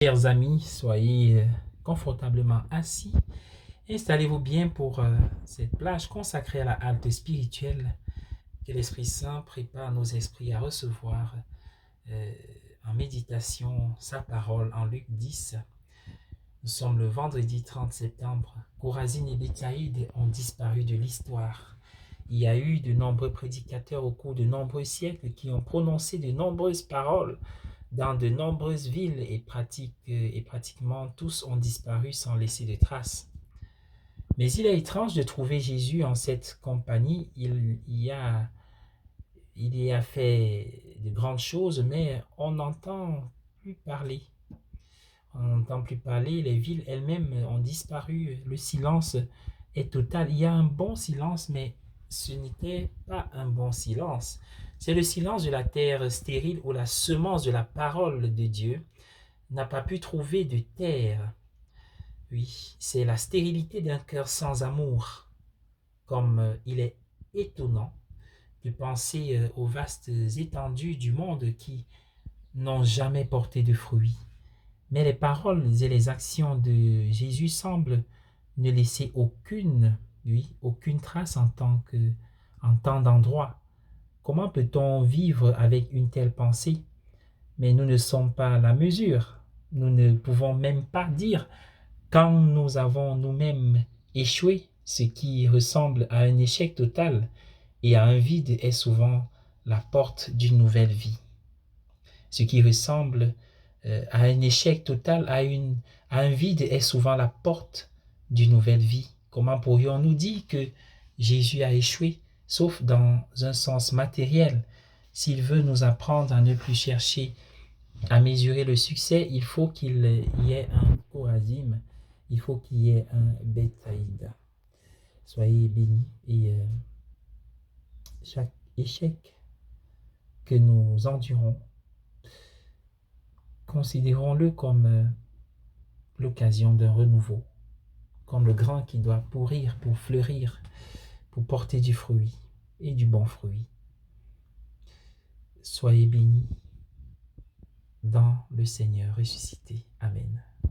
Chers amis, soyez confortablement assis. Installez-vous bien pour cette plage consacrée à la halte spirituelle que l'Esprit Saint prépare nos esprits à recevoir euh, en méditation sa parole en Luc 10. Nous sommes le vendredi 30 septembre. Chorazine et Bétsaïde ont disparu de l'histoire. Il y a eu de nombreux prédicateurs au cours de nombreux siècles qui ont prononcé de nombreuses paroles dans de nombreuses villes et pratiquement tous ont disparu sans laisser de traces. Mais il est étrange de trouver Jésus en cette compagnie. Il y a fait de grandes choses, mais on n'entend plus parler. On n'entend plus parler. Les villes elles-mêmes ont disparu. Le silence est total. Il y a un bon silence, mais ce n'était pas un bon silence. C'est le silence de la terre stérile où la semence de la parole de Dieu n'a pas pu trouver de terre. Oui, c'est la stérilité d'un cœur sans amour. Comme il est étonnant de penser aux vastes étendues du monde qui n'ont jamais porté de fruits. Mais les paroles et les actions de Jésus semblent ne laisser aucune trace en tant d'endroit. Comment peut-on vivre avec une telle pensée? Mais nous ne sommes pas à la mesure. Nous ne pouvons même pas dire quand nous avons nous-mêmes échoué, ce qui ressemble à un échec total et à un vide est souvent la porte d'une nouvelle vie. Ce qui ressemble à un échec total, à un vide est souvent la porte d'une nouvelle vie. Comment pourrions-nous dire que Jésus a échoué, sauf dans un sens matériel? S'il veut nous apprendre à ne plus chercher à mesurer le succès, il faut qu'il y ait un Chorazim, il faut qu'il y ait un Bétsaïda. Soyez bénis et chaque échec que nous endurons, considérons-le comme l'occasion d'un renouveau, comme le grain qui doit pourrir pour fleurir, pour porter du fruit et du bon fruit. Soyez bénis dans le Seigneur ressuscité. Amen.